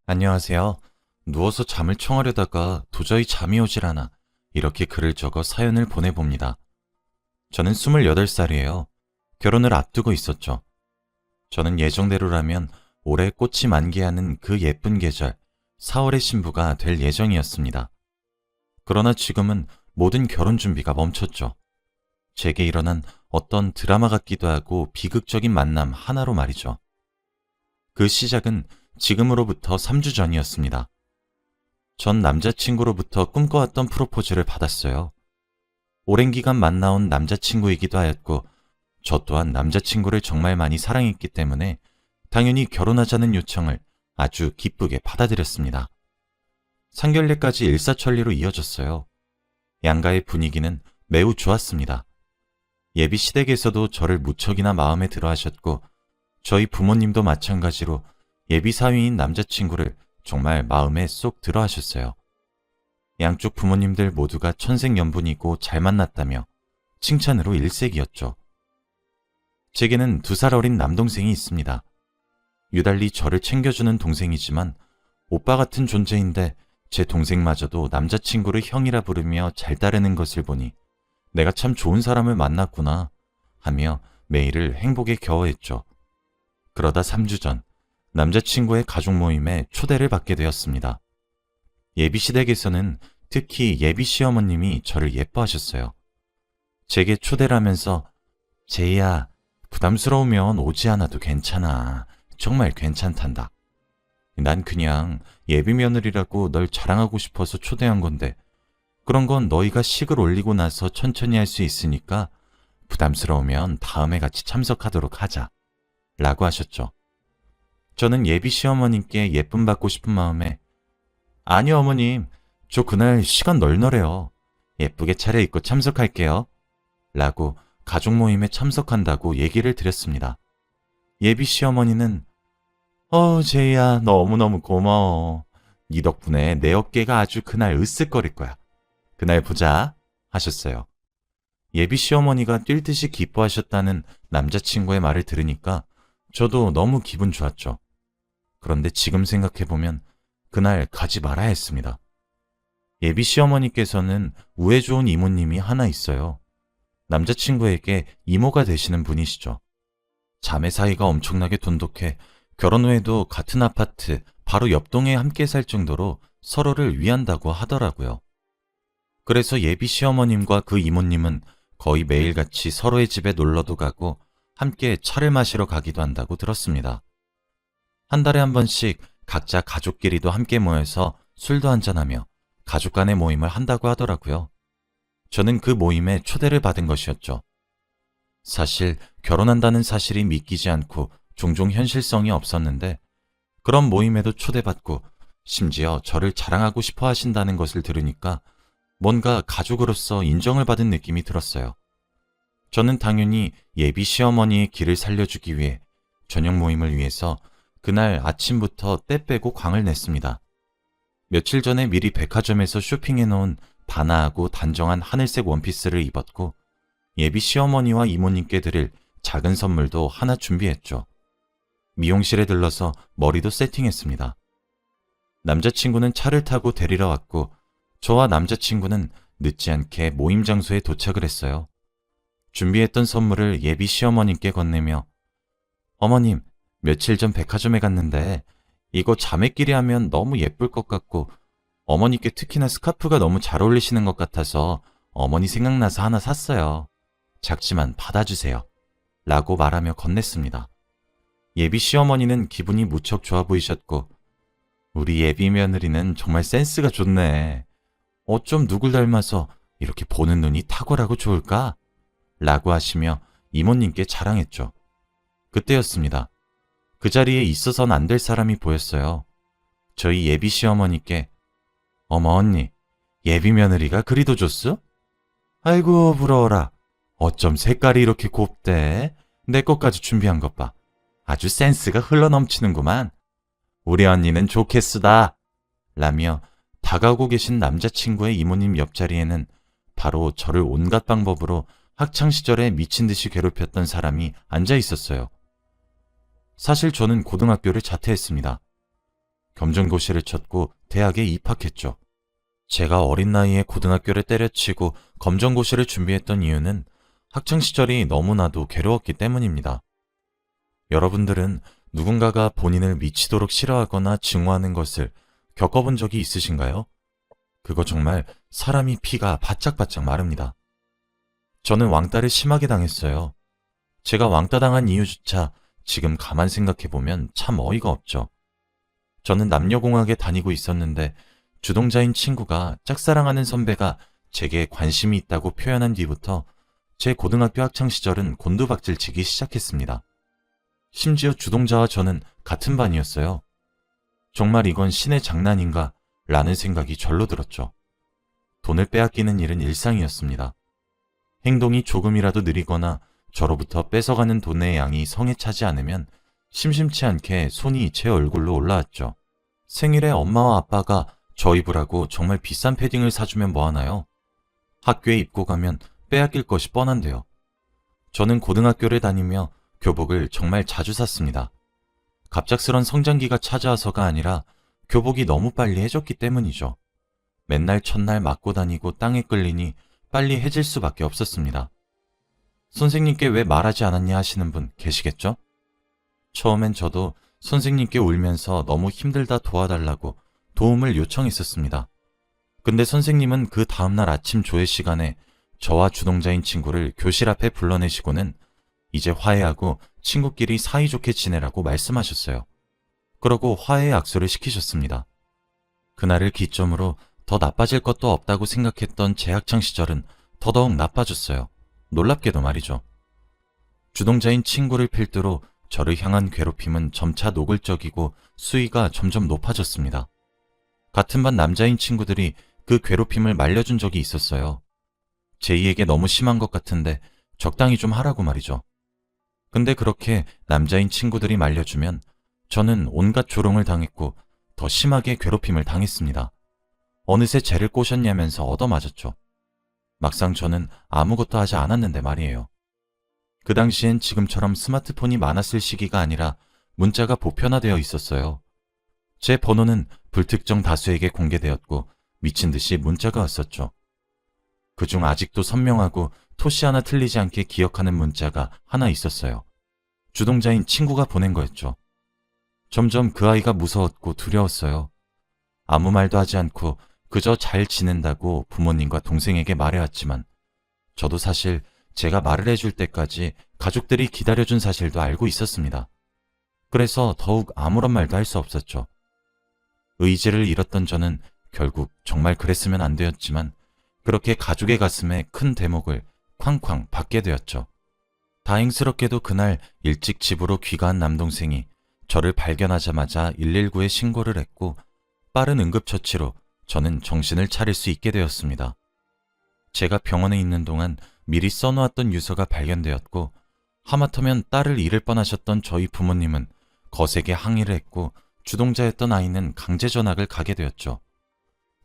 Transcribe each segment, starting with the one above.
안녕하세요. 누워서 잠을 청하려다가 도저히 잠이 오질 않아 이렇게 글을 적어 사연을 보내봅니다. 저는 28살이에요. 결혼을 앞두고 있었죠. 저는 예정대로라면 올해 꽃이 만개하는 그 예쁜 계절 4월의 신부가 될 예정이었습니다. 그러나 지금은 모든 결혼 준비가 멈췄죠. 제게 일어난 어떤 드라마 같기도 하고 비극적인 만남 하나로 말이죠. 그 시작은 지금으로부터 3주 전이었습니다. 전 남자친구로부터 꿈꿔왔던 프로포즈를 받았어요. 오랜 기간 만나온 남자친구이기도 하였고, 저 또한 남자친구를 정말 많이 사랑했기 때문에 당연히 결혼하자는 요청을 아주 기쁘게 받아들였습니다. 상견례까지 일사천리로 이어졌어요. 양가의 분위기는 매우 좋았습니다. 예비 시댁에서도 저를 무척이나 마음에 들어 하셨고, 저희 부모님도 마찬가지로 예비 사위인 남자친구를 정말 마음에 쏙 들어 하셨어요. 양쪽 부모님들 모두가 천생연분이고 잘 만났다며 칭찬으로 일색이었죠. 제게는 2살 어린 남동생이 있습니다. 유달리 저를 챙겨주는 동생이지만 오빠 같은 존재인데 제 동생마저도 남자친구를 형이라 부르며 잘 따르는 것을 보니 내가 참 좋은 사람을 만났구나 하며 매일을 행복에 겨워했죠. 그러다 3주 전 남자친구의 가족 모임에 초대를 받게 되었습니다. 예비시댁에서는 특히 예비 시어머님이 저를 예뻐하셨어요. 제게 초대를 하면서 제이야, 부담스러우면 오지 않아도 괜찮아. 정말 괜찮단다. 난 그냥 예비 며느리라고 널 자랑하고 싶어서 초대한 건데 그런 건 너희가 식을 올리고 나서 천천히 할 수 있으니까 부담스러우면 다음에 같이 참석하도록 하자. 라고 하셨죠. 저는 예비 시어머님께 예쁨 받고 싶은 마음에 아니요 어머님, 저 그날 시간 널널해요. 예쁘게 차려입고 참석할게요. 라고 가족 모임에 참석한다고 얘기를 드렸습니다. 예비 시어머니는 제이야 너무너무 고마워. 네 덕분에 내 어깨가 아주 그날 으쓱거릴 거야. 그날 보자 하셨어요. 예비 시어머니가 뛸 듯이 기뻐하셨다는 남자친구의 말을 들으니까 저도 너무 기분 좋았죠. 그런데 지금 생각해보면 그날 가지 말아야 했습니다. 예비 시어머니께서는 우애 좋은 이모님이 하나 있어요. 남자친구에게 이모가 되시는 분이시죠. 자매 사이가 엄청나게 돈독해 결혼 후에도 같은 아파트 바로 옆동에 함께 살 정도로 서로를 위한다고 하더라고요. 그래서 예비 시어머님과 그 이모님은 거의 매일같이 서로의 집에 놀러도 가고 함께 차를 마시러 가기도 한다고 들었습니다. 한 달에 한 번씩 각자 가족끼리도 함께 모여서 술도 한잔하며 가족 간의 모임을 한다고 하더라고요. 저는 그 모임에 초대를 받은 것이었죠. 사실 결혼한다는 사실이 믿기지 않고 종종 현실성이 없었는데 그런 모임에도 초대받고 심지어 저를 자랑하고 싶어 하신다는 것을 들으니까 뭔가 가족으로서 인정을 받은 느낌이 들었어요. 저는 당연히 예비 시어머니의 길을 살려주기 위해 저녁 모임을 위해서 그날 아침부터 때 빼고 광을 냈습니다. 며칠 전에 미리 백화점에서 쇼핑해놓은 바나하고 단정한 하늘색 원피스를 입었고 예비 시어머니와 이모님께 드릴 작은 선물도 하나 준비했죠. 미용실에 들러서 머리도 세팅했습니다. 남자친구는 차를 타고 데리러 왔고 저와 남자친구는 늦지 않게 모임 장소에 도착을 했어요. 준비했던 선물을 예비 시어머님께 건네며 어머님, 며칠 전 백화점에 갔는데 이거 자매끼리 하면 너무 예쁠 것 같고 어머니께 특히나 스카프가 너무 잘 어울리시는 것 같아서 어머니 생각나서 하나 샀어요. 작지만 받아주세요. 라고 말하며 건넸습니다. 예비 시어머니는 기분이 무척 좋아 보이셨고 우리 예비 며느리는 정말 센스가 좋네. 어쩜 누굴 닮아서 이렇게 보는 눈이 탁월하고 좋을까? 라고 하시며 이모님께 자랑했죠. 그때였습니다. 그 자리에 있어선 안 될 사람이 보였어요. 저희 예비 시어머니께 어머 언니, 예비 며느리가 그리도 좋소? 아이고 부러워라. 어쩜 색깔이 이렇게 곱대. 내 것까지 준비한 것 봐. 아주 센스가 흘러넘치는구만. 우리 언니는 좋겠수다. 라며 다가오고 계신 남자친구의 이모님 옆자리에는 바로 저를 온갖 방법으로 학창시절에 미친 듯이 괴롭혔던 사람이 앉아 있었어요. 사실 저는 고등학교를 자퇴했습니다. 검정고시를 쳤고 대학에 입학했죠. 제가 어린 나이에 고등학교를 때려치고 검정고시를 준비했던 이유는 학창시절이 너무나도 괴로웠기 때문입니다. 여러분들은 누군가가 본인을 미치도록 싫어하거나 증오하는 것을 겪어본 적이 있으신가요? 그거 정말 사람이 피가 바짝바짝 마릅니다. 저는 왕따를 심하게 당했어요. 제가 왕따 당한 이유조차 지금 가만 생각해보면 참 어이가 없죠. 저는 남녀공학에 다니고 있었는데 주동자인 친구가 짝사랑하는 선배가 제게 관심이 있다고 표현한 뒤부터 제 고등학교 학창시절은 곤두박질 치기 시작했습니다. 심지어 주동자와 저는 같은 반이었어요. 정말 이건 신의 장난인가 라는 생각이 절로 들었죠. 돈을 빼앗기는 일은 일상이었습니다. 행동이 조금이라도 느리거나 저로부터 뺏어가는 돈의 양이 성에 차지 않으면 심심치 않게 손이 제 얼굴로 올라왔죠. 생일에 엄마와 아빠가 저 입으라고 정말 비싼 패딩을 사주면 뭐하나요? 학교에 입고 가면 빼앗길 것이 뻔한데요. 저는 고등학교를 다니며 교복을 정말 자주 샀습니다. 갑작스런 성장기가 찾아와서가 아니라 교복이 너무 빨리 해졌기 때문이죠. 맨날 첫날 맞고 다니고 땅에 끌리니 빨리 해질 수밖에 없었습니다. 선생님께 왜 말하지 않았냐 하시는 분 계시겠죠? 처음엔 저도 선생님께 울면서 너무 힘들다 도와달라고 도움을 요청했었습니다. 근데 선생님은 그 다음날 아침 조회 시간에 저와 주동자인 친구를 교실 앞에 불러내시고는 이제 화해하고 친구끼리 사이좋게 지내라고 말씀하셨어요. 그러고 화해 약속을 시키셨습니다. 그날을 기점으로 더 나빠질 것도 없다고 생각했던 제 학창시절은 더더욱 나빠졌어요. 놀랍게도 말이죠. 주동자인 친구를 필두로 저를 향한 괴롭힘은 점차 노골적이고 수위가 점점 높아졌습니다. 같은 반 남자인 친구들이 그 괴롭힘을 말려준 적이 있었어요. 제이에게 너무 심한 것 같은데 적당히 좀 하라고 말이죠. 근데 그렇게 남자인 친구들이 말려주면 저는 온갖 조롱을 당했고 더 심하게 괴롭힘을 당했습니다. 어느새 쟤를 꼬셨냐면서 얻어맞았죠. 막상 저는 아무것도 하지 않았는데 말이에요. 그 당시엔 지금처럼 스마트폰이 많았을 시기가 아니라 문자가 보편화되어 있었어요. 제 번호는 불특정 다수에게 공개되었고 미친 듯이 문자가 왔었죠. 그중 아직도 선명하고 토시 하나 틀리지 않게 기억하는 문자가 하나 있었어요. 주동자인 친구가 보낸 거였죠. 점점 그 아이가 무서웠고 두려웠어요. 아무 말도 하지 않고 그저 잘 지낸다고 부모님과 동생에게 말해왔지만 저도 사실 제가 말을 해줄 때까지 가족들이 기다려준 사실도 알고 있었습니다. 그래서 더욱 아무런 말도 할 수 없었죠. 의지를 잃었던 저는 결국 정말 그랬으면 안 되었지만 그렇게 가족의 가슴에 큰 대목을 쾅쾅 받게 되었죠. 다행스럽게도 그날 일찍 집으로 귀가한 남동생이 저를 발견하자마자 119에 신고를 했고 빠른 응급처치로 저는 정신을 차릴 수 있게 되었습니다. 제가 병원에 있는 동안 미리 써놓았던 유서가 발견되었고 하마터면 딸을 잃을 뻔하셨던 저희 부모님은 거세게 항의를 했고 주동자였던 아이는 강제 전학을 가게 되었죠.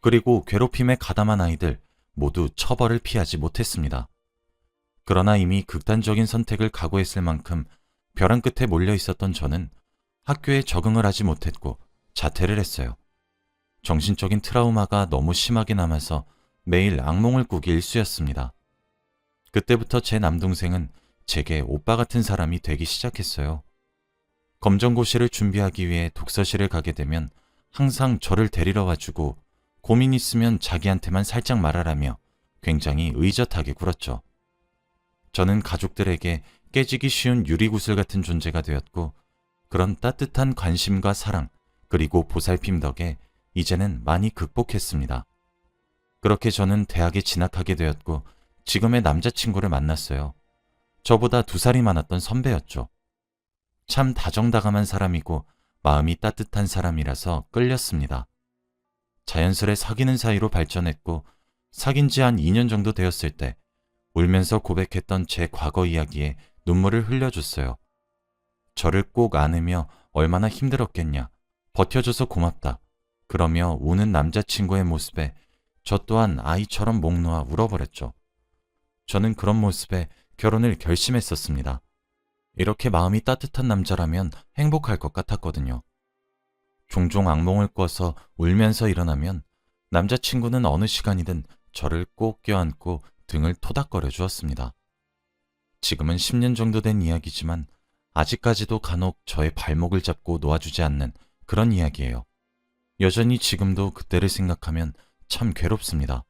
그리고 괴롭힘에 가담한 아이들 모두 처벌을 피하지 못했습니다. 그러나 이미 극단적인 선택을 각오했을 만큼 벼랑 끝에 몰려 있었던 저는 학교에 적응을 하지 못했고 자퇴를 했어요. 정신적인 트라우마가 너무 심하게 남아서 매일 악몽을 꾸기 일쑤였습니다. 그때부터 제 남동생은 제게 오빠 같은 사람이 되기 시작했어요. 검정고시를 준비하기 위해 독서실을 가게 되면 항상 저를 데리러 와주고 고민 있으면 자기한테만 살짝 말하라며 굉장히 의젓하게 굴었죠. 저는 가족들에게 깨지기 쉬운 유리구슬 같은 존재가 되었고 그런 따뜻한 관심과 사랑 그리고 보살핌 덕에 이제는 많이 극복했습니다. 그렇게 저는 대학에 진학하게 되었고 지금의 남자친구를 만났어요. 저보다 2살이 많았던 선배였죠. 참 다정다감한 사람이고 마음이 따뜻한 사람이라서 끌렸습니다. 자연스레 사귀는 사이로 발전했고 사귄 지 한 2년 정도 되었을 때 울면서 고백했던 제 과거 이야기에 눈물을 흘려줬어요. 저를 꼭 안으며 얼마나 힘들었겠냐, 버텨줘서 고맙다, 그러며 우는 남자친구의 모습에 저 또한 아이처럼 목 놓아 울어버렸죠. 저는 그런 모습에 결혼을 결심했었습니다. 이렇게 마음이 따뜻한 남자라면 행복할 것 같았거든요. 종종 악몽을 꿔서 울면서 일어나면 남자친구는 어느 시간이든 저를 꼭 껴안고 등을 토닥거려 주었습니다. 지금은 10년 정도 된 이야기지만 아직까지도 간혹 저의 발목을 잡고 놓아주지 않는 그런 이야기예요. 여전히 지금도 그때를 생각하면 참 괴롭습니다.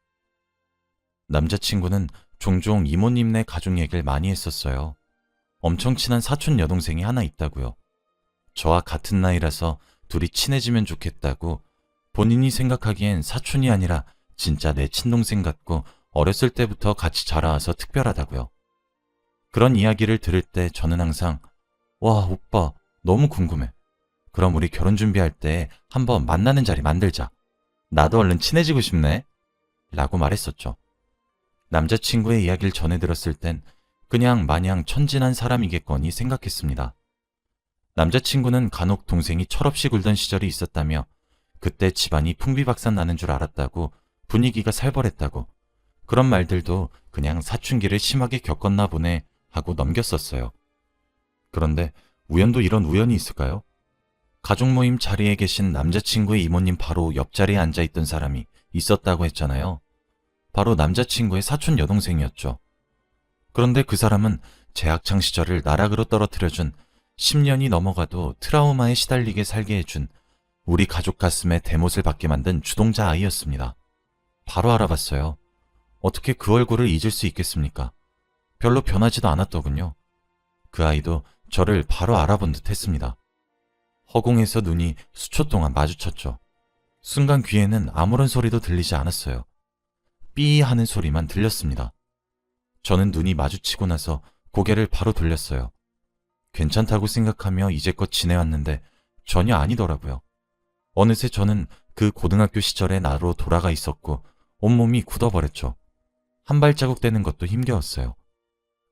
남자친구는 종종 이모님네 가족 얘기를 많이 했었어요. 엄청 친한 사촌 여동생이 하나 있다고요. 저와 같은 나이라서 둘이 친해지면 좋겠다고, 본인이 생각하기엔 사촌이 아니라 진짜 내 친동생 같고 어렸을 때부터 같이 자라와서 특별하다고요. 그런 이야기를 들을 때 저는 항상 와, 오빠 너무 궁금해. 그럼 우리 결혼 준비할 때 한번 만나는 자리 만들자. 나도 얼른 친해지고 싶네. 라고 말했었죠. 남자친구의 이야기를 전해 들었을 땐 그냥 마냥 천진한 사람이겠거니 생각했습니다. 남자친구는 간혹 동생이 철없이 굴던 시절이 있었다며 그때 집안이 풍비박산 나는 줄 알았다고, 분위기가 살벌했다고, 그런 말들도 그냥 사춘기를 심하게 겪었나 보네 하고 넘겼었어요. 그런데 우연도 이런 우연이 있을까요? 가족 모임 자리에 계신 남자친구의 이모님 바로 옆자리에 앉아있던 사람이 있었다고 했잖아요. 바로 남자친구의 사촌 여동생이었죠. 그런데 그 사람은 제 학창 시절을 나락으로 떨어뜨려준, 10년이 넘어가도 트라우마에 시달리게 살게 해준, 우리 가족 가슴에 대못을 받게 만든 주동자 아이였습니다. 바로 알아봤어요. 어떻게 그 얼굴을 잊을 수 있겠습니까? 별로 변하지도 않았더군요. 그 아이도 저를 바로 알아본 듯 했습니다. 허공에서 눈이 수초 동안 마주쳤죠. 순간 귀에는 아무런 소리도 들리지 않았어요. 삐 하는 소리만 들렸습니다. 저는 눈이 마주치고 나서 고개를 바로 돌렸어요. 괜찮다고 생각하며 이제껏 지내왔는데 전혀 아니더라고요. 어느새 저는 그 고등학교 시절의 나로 돌아가 있었고 온몸이 굳어버렸죠. 한 발자국 떼는 것도 힘겨웠어요.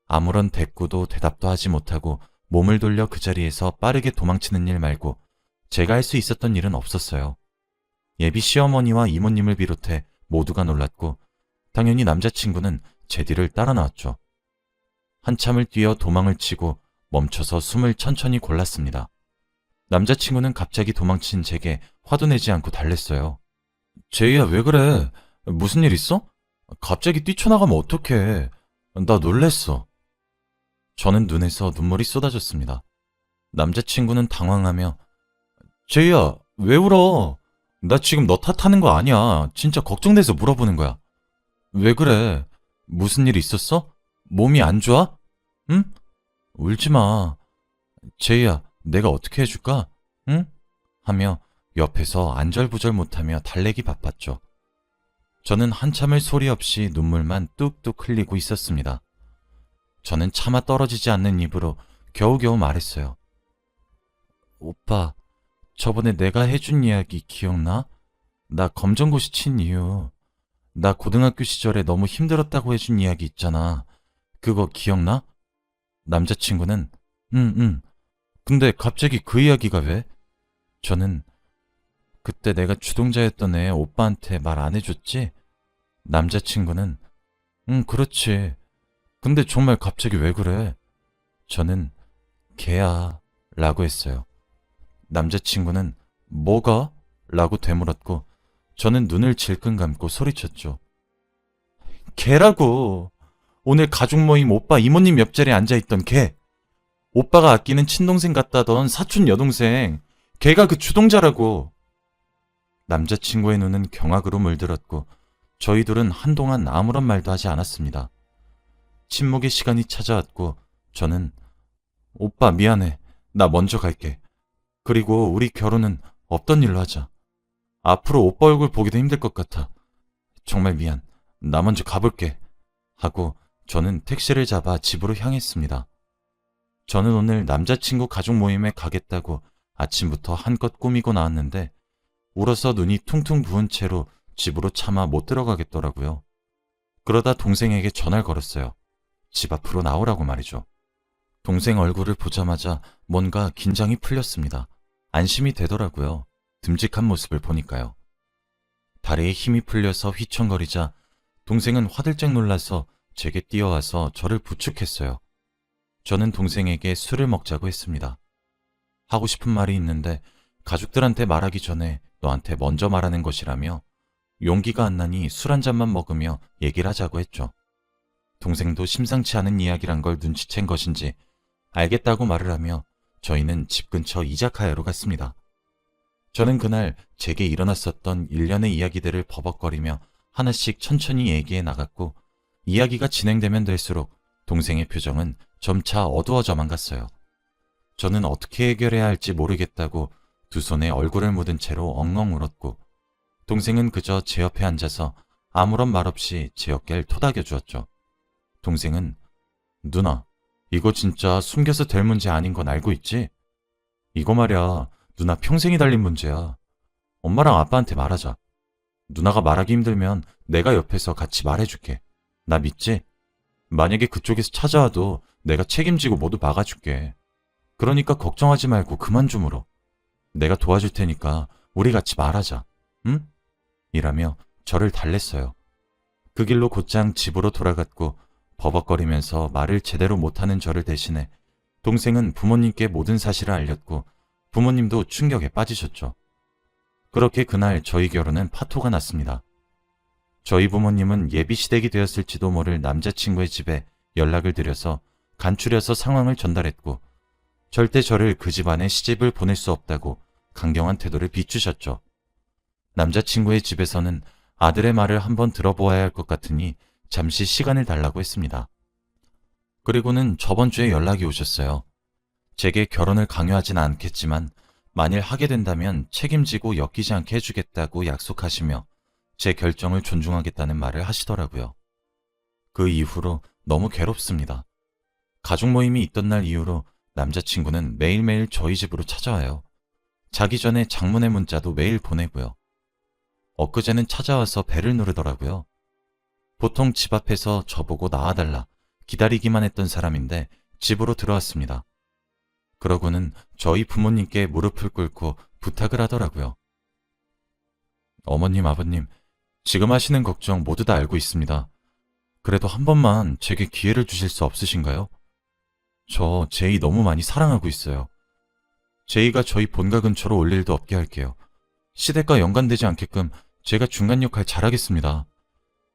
아무런 대꾸도 대답도 하지 못하고 몸을 돌려 그 자리에서 빠르게 도망치는 일 말고 제가 할 수 있었던 일은 없었어요. 예비 시어머니와 이모님을 비롯해 모두가 놀랐고 당연히 남자친구는 제 뒤를 따라 나왔죠. 한참을 뛰어 도망을 치고 멈춰서 숨을 천천히 골랐습니다. 남자친구는 갑자기 도망친 제게 화도 내지 않고 달랬어요. 제이야, 왜 그래? 무슨 일 있어? 갑자기 뛰쳐나가면 어떡해. 나 놀랬어. 저는 눈에서 눈물이 쏟아졌습니다. 남자친구는 당황하며 제이야, 왜 울어? 나 지금 너 탓하는 거 아니야. 진짜 걱정돼서 물어보는 거야. 왜 그래? 무슨 일 있었어? 몸이 안 좋아? 응? 울지 마. 제이야, 내가 어떻게 해줄까? 응? 하며 옆에서 안절부절 못하며 달래기 바빴죠. 저는 한참을 소리 없이 눈물만 뚝뚝 흘리고 있었습니다. 저는 차마 떨어지지 않는 입으로 겨우겨우 말했어요. 오빠, 저번에 내가 해준 이야기 기억나? 나 검정고시 친 이유. 나 고등학교 시절에 너무 힘들었다고 해준 이야기 있잖아. 그거 기억나? 남자친구는 응. 근데 갑자기 그 이야기가 왜? 저는 그때 내가 주동자였던 애 오빠한테 말 안 해줬지? 남자친구는 응, 그렇지. 근데 정말 갑자기 왜 그래? 저는 걔야 라고 했어요. 남자친구는 뭐가? 라고 되물었고 저는 눈을 질끈 감고 소리쳤죠. 걔라고. 오늘 가족 모임 오빠 이모님 옆자리에 앉아있던 걔. 오빠가 아끼는 친동생 같다던 사촌 여동생. 걔가 그 주동자라고. 남자친구의 눈은 경악으로 물들었고 저희 둘은 한동안 아무런 말도 하지 않았습니다. 침묵의 시간이 찾아왔고 저는 오빠 미안해. 나 먼저 갈게. 그리고 우리 결혼은 없던 일로 하자. 앞으로 오빠 얼굴 보기도 힘들 것 같아. 정말 미안. 나 먼저 가볼게. 하고 저는 택시를 잡아 집으로 향했습니다. 저는 오늘 남자친구 가족 모임에 가겠다고 아침부터 한껏 꾸미고 나왔는데 울어서 눈이 퉁퉁 부은 채로 집으로 차마 못 들어가겠더라고요. 그러다 동생에게 전화를 걸었어요. 집 앞으로 나오라고 말이죠. 동생 얼굴을 보자마자 뭔가 긴장이 풀렸습니다. 안심이 되더라고요. 듬직한 모습을 보니까요. 다리에 힘이 풀려서 휘청거리자 동생은 화들짝 놀라서 제게 뛰어와서 저를 부축했어요. 저는 동생에게 술을 먹자고 했습니다. 하고 싶은 말이 있는데 가족들한테 말하기 전에 너한테 먼저 말하는 것이라며 용기가 안 나니 술 한 잔만 먹으며 얘기를 하자고 했죠. 동생도 심상치 않은 이야기란 걸 눈치챈 것인지 알겠다고 말을 하며 저희는 집 근처 이자카야로 갔습니다. 저는 그날 제게 일어났었던 일련의 이야기들을 버벅거리며 하나씩 천천히 얘기해 나갔고 이야기가 진행되면 될수록 동생의 표정은 점차 어두워져만 갔어요. 저는 어떻게 해결해야 할지 모르겠다고 두 손에 얼굴을 묻은 채로 엉엉 울었고 동생은 그저 제 옆에 앉아서 아무런 말 없이 제 어깨를 토닥여 주었죠. 동생은 누나, 이거 진짜 숨겨서 될 문제 아닌 건 알고 있지? 이거 말야 누나 평생이 달린 문제야. 엄마랑 아빠한테 말하자. 누나가 말하기 힘들면 내가 옆에서 같이 말해줄게. 나 믿지? 만약에 그쪽에서 찾아와도 내가 책임지고 모두 막아줄게. 그러니까 걱정하지 말고 그만 좀 울어. 내가 도와줄 테니까 우리 같이 말하자. 응? 이라며 저를 달랬어요. 그 길로 곧장 집으로 돌아갔고 버벅거리면서 말을 제대로 못하는 저를 대신해 동생은 부모님께 모든 사실을 알렸고 부모님도 충격에 빠지셨죠. 그렇게 그날 저희 결혼은 파토가 났습니다. 저희 부모님은 예비 시댁이 되었을지도 모를 남자친구의 집에 연락을 드려서 간추려서 상황을 전달했고 절대 저를 그 집안에 시집을 보낼 수 없다고 강경한 태도를 비추셨죠. 남자친구의 집에서는 아들의 말을 한번 들어보아야 할 것 같으니 잠시 시간을 달라고 했습니다. 그리고는 저번 주에 연락이 오셨어요. 제게 결혼을 강요하진 않겠지만 만일 하게 된다면 책임지고 엮이지 않게 해주겠다고 약속하시며 제 결정을 존중하겠다는 말을 하시더라고요. 그 이후로 너무 괴롭습니다. 가족 모임이 있던 날 이후로 남자친구는 매일매일 저희 집으로 찾아와요. 자기 전에 장문의 문자도 매일 보내고요. 엊그제는 찾아와서 배를 누르더라고요. 보통 집 앞에서 저보고 나와달라 기다리기만 했던 사람인데 집으로 들어왔습니다. 그러고는 저희 부모님께 무릎을 꿇고 부탁을 하더라고요. 어머님, 아버님, 지금 하시는 걱정 모두 다 알고 있습니다. 그래도 한 번만 제게 기회를 주실 수 없으신가요? 저 제이 너무 많이 사랑하고 있어요. 제이가 저희 본가 근처로 올 일도 없게 할게요. 시댁과 연관되지 않게끔 제가 중간 역할 잘하겠습니다.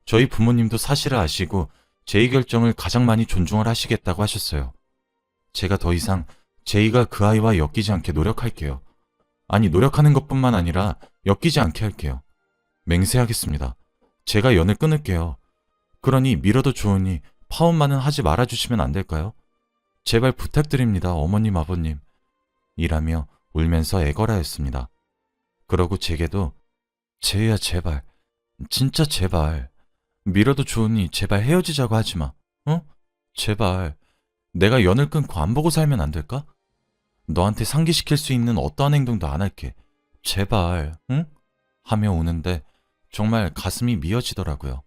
저희 부모님도 사실을 아시고 제이 결정을 가장 많이 존중을 하시겠다고 하셨어요. 제가 더 이상 제이가 그 아이와 엮이지 않게 노력할게요. 아니, 노력하는 것뿐만 아니라 엮이지 않게 할게요. 맹세하겠습니다. 제가 연을 끊을게요. 그러니 밀어도 좋으니 파혼만은 하지 말아주시면 안 될까요? 제발 부탁드립니다, 어머님, 아버님. 이라며 울면서 애걸하였습니다. 그러고 제게도 제이야, 제발, 진짜 제발, 밀어도 좋으니 제발 헤어지자고 하지 마. 어? 제발, 내가 연을 끊고 안 보고 살면 안 될까? 너한테 상기시킬 수 있는 어떠한 행동도 안 할게. 제발, 응? 하며 우는데 정말 가슴이 미어지더라고요.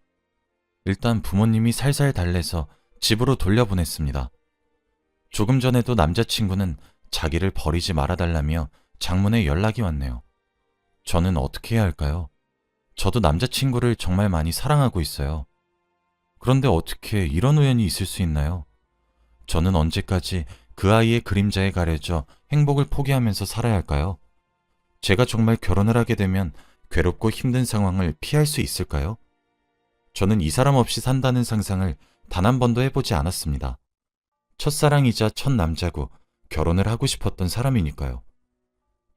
일단 부모님이 살살 달래서 집으로 돌려보냈습니다. 조금 전에도 남자친구는 자기를 버리지 말아달라며 장문에 연락이 왔네요. 저는 어떻게 해야 할까요? 저도 남자친구를 정말 많이 사랑하고 있어요. 그런데 어떻게 이런 우연이 있을 수 있나요? 저는 언제까지 그 아이의 그림자에 가려져 행복을 포기하면서 살아야 할까요? 제가 정말 결혼을 하게 되면 괴롭고 힘든 상황을 피할 수 있을까요? 저는 이 사람 없이 산다는 상상을 단 한 번도 해보지 않았습니다. 첫사랑이자 첫 남자고 결혼을 하고 싶었던 사람이니까요.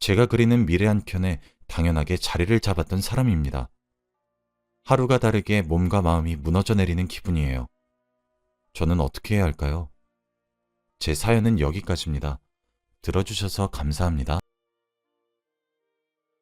제가 그리는 미래 한켠에 당연하게 자리를 잡았던 사람입니다. 하루가 다르게 몸과 마음이 무너져 내리는 기분이에요. 저는 어떻게 해야 할까요? 제 사연은 여기까지입니다. 들어주셔서 감사합니다.